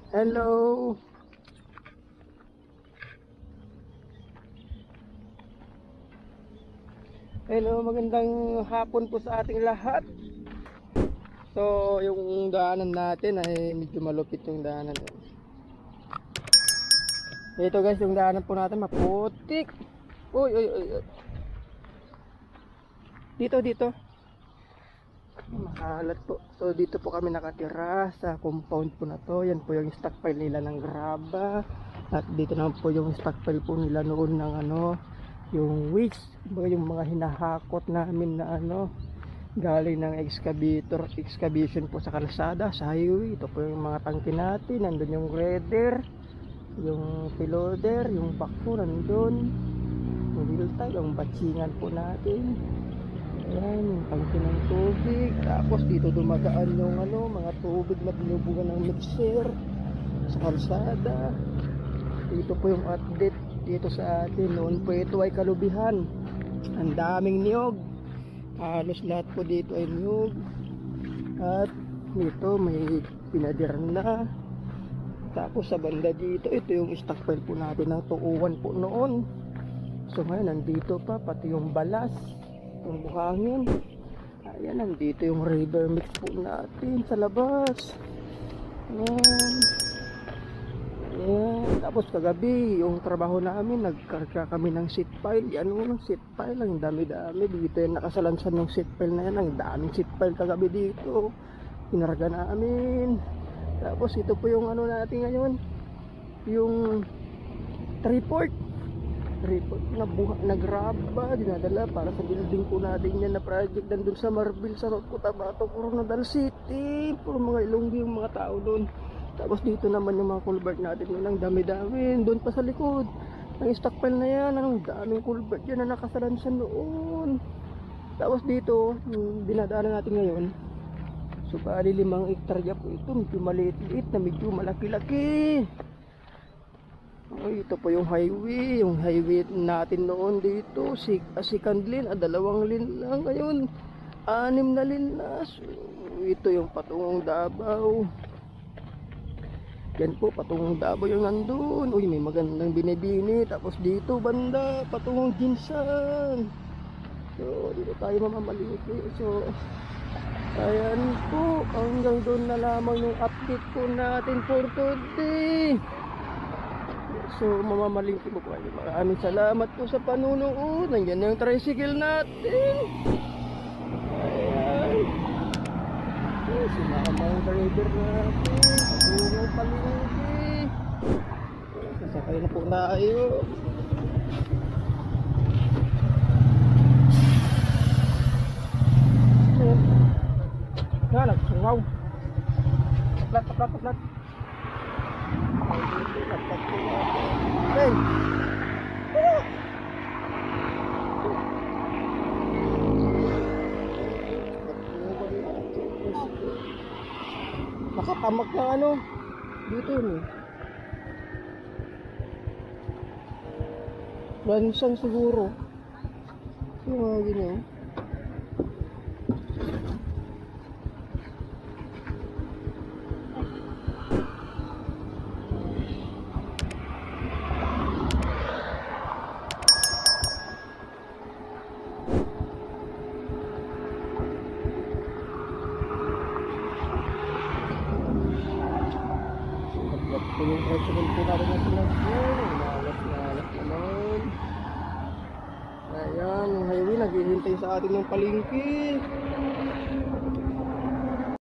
Hello. Hello, magandang hapon po sa ating lahat. So, yung daanan natin ay medyo malupit yung daanan. Ito guys, yung daanan po natin maputik. Uy, uy, uy, uy. Dito. Makalat po. So, dito po kami nakatira sa compound po na to. Yan po yung stockpile nila ng graba. At dito naman po yung stockpile po nila noon ng yung weeds, yung mga hinahakot namin na galing ng excavation po sa kalsada, sa highway. Ito po yung mga tangke natin. Nandun yung grader, yung piloder, yung backhoe nandun, yung wheel tie, yung batsingan po natin. Ayan, yung tangke ng tubig. Tapos dito dumadaan yung mga tubig na binubugan ng mixer sa kalsada. Dito po yung update dito sa atin. Noon po ito ay kalubihan. Ang daming niyog. Halos lahat po dito ay niyog. At dito may pinadir na. Tapos sa banda dito, ito yung stockpile po natin ng tuuan po noon. So ngayon nandito pa pati yung balas, yung buhangin. Ayan, nandito yung river mix po natin sa labas. Ayan. Ayan. Tapos kagabi yung trabaho namin, nagkarga kami ng seat pile. Yan ng seat pile, ang dami-dami dito yung nakasalansan ng seat pile na yan. Ang daming seat pile kagabi dito, pinarga namin. Tapos ito po yung natin ngayon, yung report na graba, dinadala para sa building po natin yan na project nandun sa Marbil, sa Cotabato, Coronadal City. Puro mga Ilonggo yung mga tao doon. Tapos dito naman yung mga culvert natin, ang dami-dami. Doon pa sa likod ang stockpile na yan, ang daming culvert yan na nakasalansan noon. Tapos dito yung dinadaanan natin ngayon, so bali 5 hektarya po ito. Medyo maliit-liit na medyo malaki-laki. Ito po yung highway natin noon dito, second lane, 2 lane lang. Ngayon 6 na lane na. So, ito yung patungong Davao. Yan po, patungong Davao yung nandun. Uy, may magandang binibini. Tapos dito banda, patungong Ginsan. So dito tayo mamamaliki. So ayan po, hanggang doon na lamang yung update po natin for today. So mamamalingki po kayo. Maraming salamat po sa panunood. Nandiyan na yung tricycle natin. Ayan. So, sinama yung driver natin. Patulong palingki. Sasakay na po tayo. Ayan. Nagsungaw. Taklat. Hey! Nakatamak na dito yun eh. Lansang siguro. Yung mga ganyan. Ito yung tricycle po natin na sinasyon. Nalas naman. Ayan, yung highway naghihintay sa atin ng palengke.